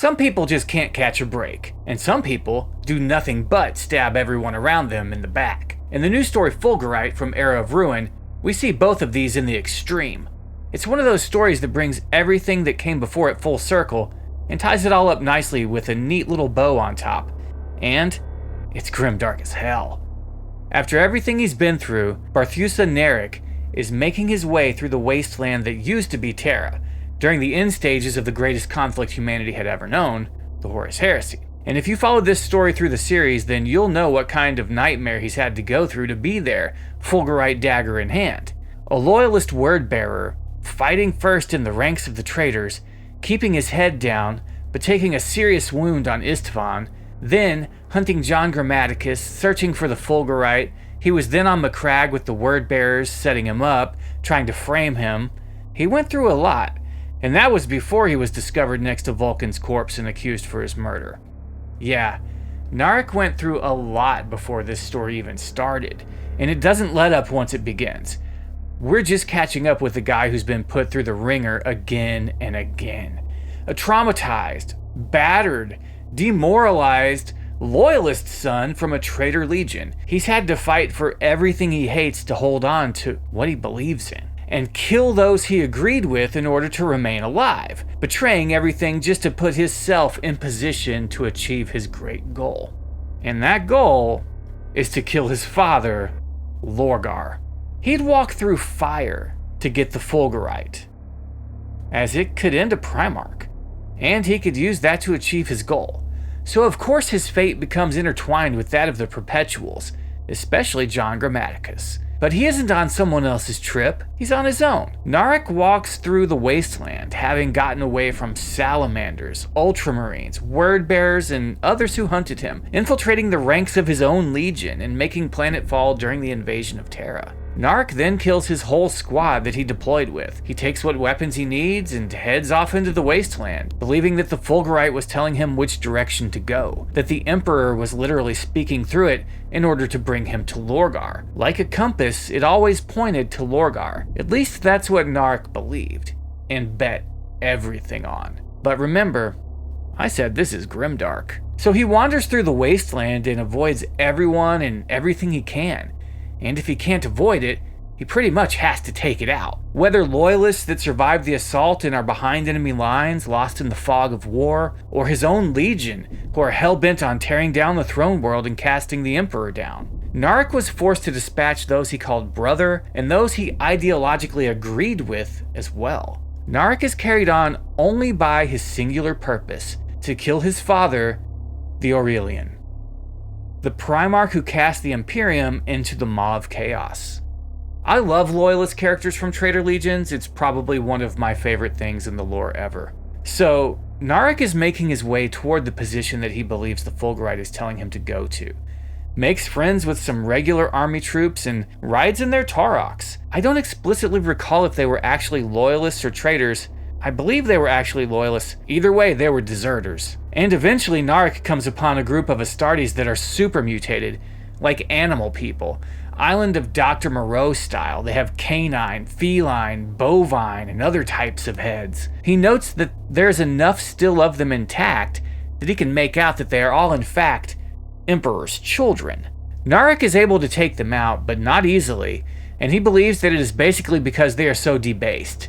Some people just can't catch a break, and some people do nothing but stab everyone around them in the back. In the new story Fulgurite from Era of Ruin, we see both of these in the extreme. It's one of those stories that brings everything that came before it full circle and ties it all up nicely with a neat little bow on top. And it's grimdark as hell. After everything he's been through, Barthusa Narek is making his way through the wasteland that used to be Terra, during the end stages of the greatest conflict humanity had ever known, the Horus Heresy. And if you followed this story through the series, then you'll know what kind of nightmare he's had to go through to be there, Fulgarite dagger in hand. A Loyalist Word Bearer, fighting first in the ranks of the traitors, keeping his head down, but taking a serious wound on Istvan, then hunting John Grammaticus, searching for the Fulgarite. He was then on Macragge with the Word Bearers, setting him up, trying to frame him. He went through a lot, and that was before he was discovered next to Vulcan's corpse and accused for his murder. Yeah, Neric went through a lot before this story even started, and it doesn't let up once it begins. We're just catching up with the guy who's been put through the ringer again and again. A traumatized, battered, demoralized, loyalist son from a traitor legion. He's had to fight for everything he hates to hold on to what he believes in, and kill those he agreed with in order to remain alive, betraying everything just to put himself in position to achieve his great goal. And that goal is to kill his father, Lorgar. He'd walk through fire to get the Fulgarite, as it could end a Primarch, and he could use that to achieve his goal. So of course his fate becomes intertwined with that of the Perpetuals, especially John Grammaticus. But he isn't on someone else's trip, he's on his own. Neric walks through the wasteland, having gotten away from salamanders, ultramarines, word bearers, and others who hunted him, infiltrating the ranks of his own legion and making planetfall during the invasion of Terra. Neric then kills his whole squad that he deployed with. He takes what weapons he needs and heads off into the wasteland, believing that the Fulgarite was telling him which direction to go, that the Emperor was literally speaking through it in order to bring him to Lorgar. Like a compass, it always pointed to Lorgar. At least that's what Neric believed, and bet everything on. But remember, I said this is grimdark. So he wanders through the wasteland and avoids everyone and everything he can. And if he can't avoid it, he pretty much has to take it out. Whether loyalists that survived the assault and are behind enemy lines, lost in the fog of war, or his own legion, who are hell-bent on tearing down the throne world and casting the Emperor down. Neric was forced to dispatch those he called brother, and those he ideologically agreed with as well. Neric is carried on only by his singular purpose, to kill his father, the Aurelian, the Primarch who cast the Imperium into the maw of chaos. I love loyalist characters from Traitor Legions. It's probably one of my favorite things in the lore ever. So, Neric is making his way toward the position that he believes the Fulgarite is telling him to go to. Makes friends with some regular army troops and rides in their Taurochs. I don't explicitly recall if they were actually loyalists or traitors. I believe they were actually loyalists. Either way, they were deserters. And eventually Neric comes upon a group of Astartes that are super mutated, like animal people. Island of Dr. Moreau style. They have canine, feline, bovine, and other types of heads. He notes that there's enough still of them intact that he can make out that they are all in fact Emperor's children. Neric is able to take them out, but not easily, and he believes that it is basically because they are so debased.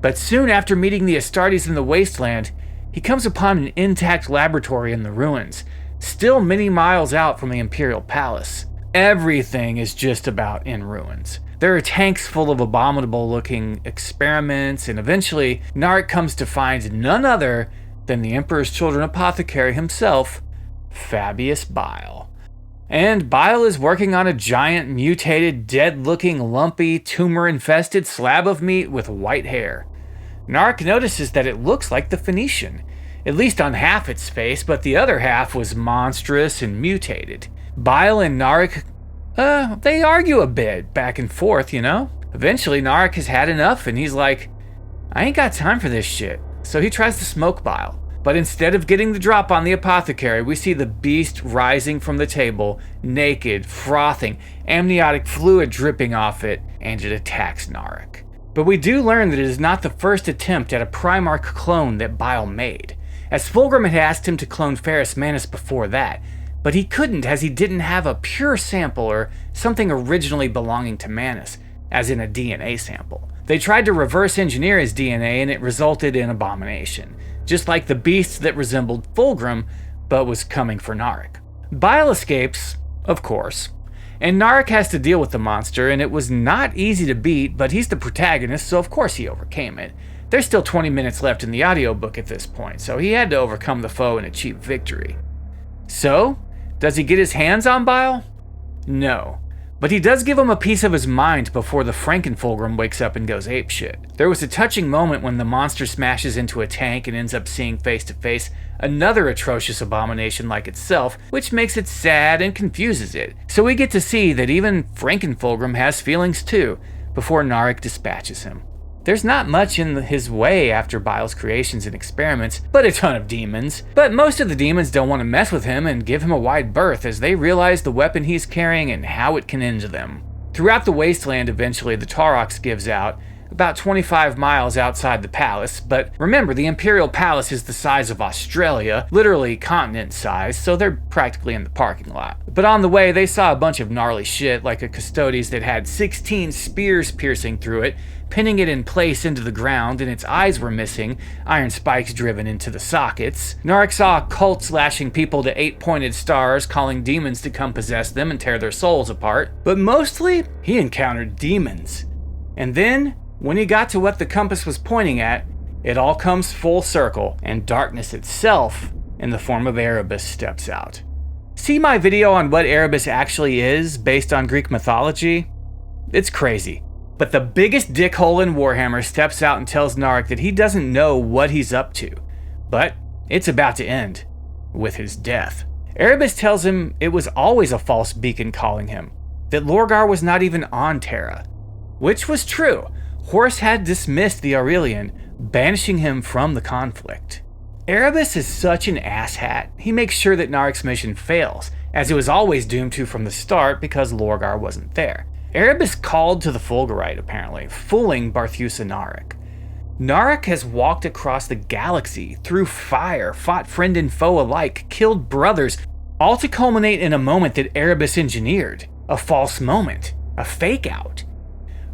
But soon after meeting the Astartes in the wasteland, he comes upon an intact laboratory in the ruins, still many miles out from the Imperial Palace. Everything is just about in ruins. There are tanks full of abominable-looking experiments, and eventually Neric comes to find none other than the Emperor's Children apothecary himself, Fabius Bile. And Bile is working on a giant, mutated, dead-looking, lumpy, tumor-infested slab of meat with white hair. Neric notices that it looks like the Phoenician, at least on half its face, but the other half was monstrous and mutated. Bile and Neric, they argue a bit, back and forth, you know? Eventually, Neric has had enough, and he's like, I ain't got time for this shit. So he tries to smoke Bile. But instead of getting the drop on the apothecary, we see the beast rising from the table, naked, frothing, amniotic fluid dripping off it, and it attacks Neric. But we do learn that it is not the first attempt at a Primarch clone that Bile made. as Fulgrim had asked him to clone Ferrus Manus before that, but he couldn't as he didn't have a pure sample or something originally belonging to Manus, as in a DNA sample. They tried to reverse engineer his DNA and it resulted in abomination, just like the beast that resembled Fulgrim but was coming for Neric. Bile escapes, of course, and Neric has to deal with the monster, and it was not easy to beat, but he's the protagonist, so of course he overcame it. There's still 20 minutes left in the audiobook at this point, so he had to overcome the foe and achieve victory. So, does he get his hands on Bile? No. But he does give him a piece of his mind before the Frankenfulgrim wakes up and goes apeshit. There was a touching moment when the monster smashes into a tank and ends up seeing face to face another atrocious abomination like itself, which makes it sad and confuses it. So we get to see that even Frankenfulgrim has feelings too, before Neric dispatches him. There's not much in his way after Bile's creations and experiments, but a ton of demons. But most of the demons don't want to mess with him and give him a wide berth as they realize the weapon he's carrying and how it can end them. Throughout the wasteland, eventually the Taurox gives out, about 25 miles outside the palace, but remember the Imperial Palace is the size of Australia, literally continent size, so they're practically in the parking lot. But on the way they saw a bunch of gnarly shit like a Custodes that had 16 spears piercing through it, pinning it in place into the ground, and its eyes were missing, iron spikes driven into the sockets. Neric saw a cult slashing people to 8-pointed stars, calling demons to come possess them and tear their souls apart. But mostly, he encountered demons. And then, when he got to what the compass was pointing at, it all comes full circle, and darkness itself, in the form of Erebus, steps out. See my video on what Erebus actually is, based on Greek mythology? It's crazy. But the biggest dickhole in Warhammer steps out and tells Neric that he doesn't know what he's up to. But it's about to end, with his death. Erebus tells him it was always a false beacon calling him, that Lorgar was not even on Terra. Which was true. Horus had dismissed the Aurelian, banishing him from the conflict. Erebus is such an asshat, he makes sure that Neric's mission fails, as it was always doomed to from the start because Lorgar wasn't there. Erebus called to the Fulgurite, apparently, fooling Barthusa Narek. Neric has walked across the galaxy, through fire, fought friend and foe alike, killed brothers, all to culminate in a moment that Erebus engineered. A false moment. A fake-out.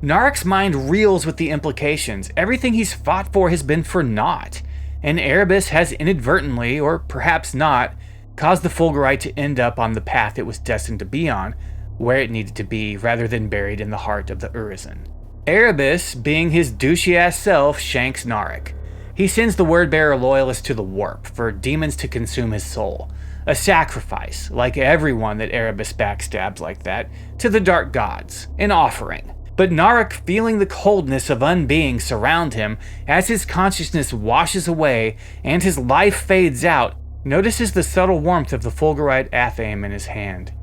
Neric's mind reels with the implications. Everything he's fought for has been for naught. And Erebus has inadvertently, or perhaps not, caused the Fulgurite to end up on the path it was destined to be on, where it needed to be, rather than buried in the heart of the Urizen. Erebus, being his douchey-ass self, shanks Neric. He sends the Word Bearer Loyalist to the Warp, for demons to consume his soul. A sacrifice, like everyone that Erebus backstabs like that, to the Dark Gods. An offering. But Neric, feeling the coldness of unbeing surround him, as his consciousness washes away and his life fades out, notices the subtle warmth of the Fulgurite Athame in his hand.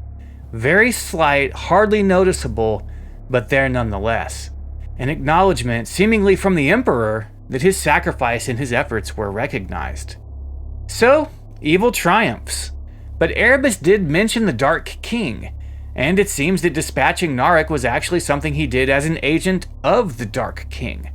Very slight, hardly noticeable, but there nonetheless. An acknowledgement, seemingly from the Emperor, that his sacrifice and his efforts were recognized. So, evil triumphs. But Erebus did mention the Dark King, and it seems that dispatching Neric was actually something he did as an agent of the Dark King.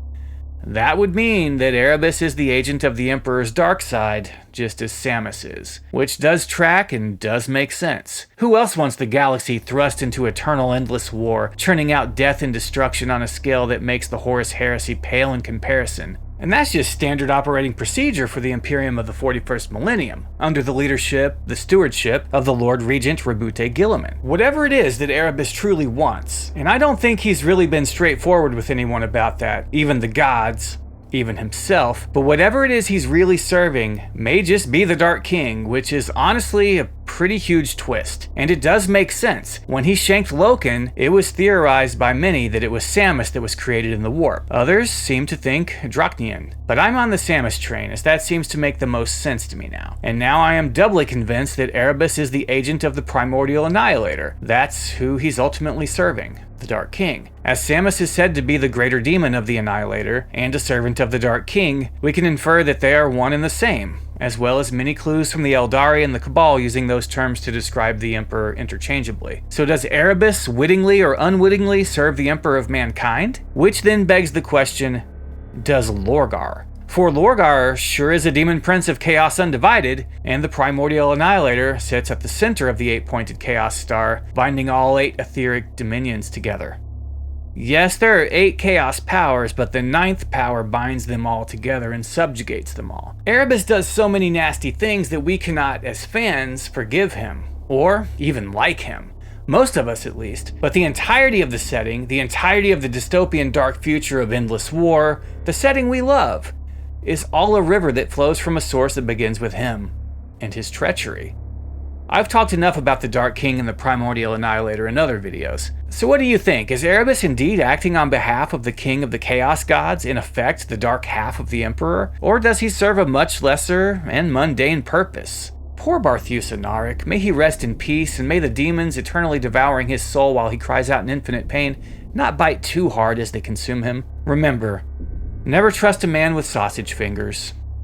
That would mean that Erebus is the agent of the Emperor's dark side, just as Samus is. Which does track and does make sense. Who else wants the galaxy thrust into eternal endless war, churning out death and destruction on a scale that makes the Horus Heresy pale in comparison? And that's just standard operating procedure for the Imperium of the 41st millennium, under the leadership, the stewardship, of the Lord Regent Rabute Guilliman. Whatever it is that Erebus truly wants, and I don't think he's really been straightforward with anyone about that, even the gods, even himself, but whatever it is he's really serving may just be the Dark King, which is honestly a pretty huge twist. And it does make sense. When he shanked Loken, it was theorized by many that it was Samus that was created in the warp. Others seem to think Draknian. But I'm on the Samus train, as that seems to make the most sense to me now. And now I am doubly convinced that Erebus is the agent of the Primordial Annihilator. That's who he's ultimately serving. The Dark King. As Samus is said to be the greater demon of the Annihilator, and a servant of the Dark King, we can infer that they are one and the same, as well as many clues from the Eldari and the Cabal using those terms to describe the Emperor interchangeably. So does Erebus wittingly or unwittingly serve the Emperor of mankind? Which then begs the question, does Lorgar? For Lorgar sure is a demon prince of chaos undivided, and the Primordial Annihilator sits at the center of the 8-pointed chaos star, binding all 8 etheric dominions together. Yes, there are 8 chaos powers, but the 9th power binds them all together and subjugates them all. Erebus does so many nasty things that we cannot, as fans, forgive him, or even like him. Most of us at least. But the entirety of the setting, the entirety of the dystopian dark future of endless war, the setting we love, is all a river that flows from a source that begins with him and his treachery. I've talked enough about the Dark King and the Primordial Annihilator in other videos. So what do you think? Is Erebus indeed acting on behalf of the King of the Chaos Gods, in effect the dark half of the Emperor? Or does he serve a much lesser and mundane purpose? Poor Barthusa Narek, may he rest in peace, and may the demons eternally devouring his soul while he cries out in infinite pain not bite too hard as they consume him. Remember, never trust a man with sausage fingers.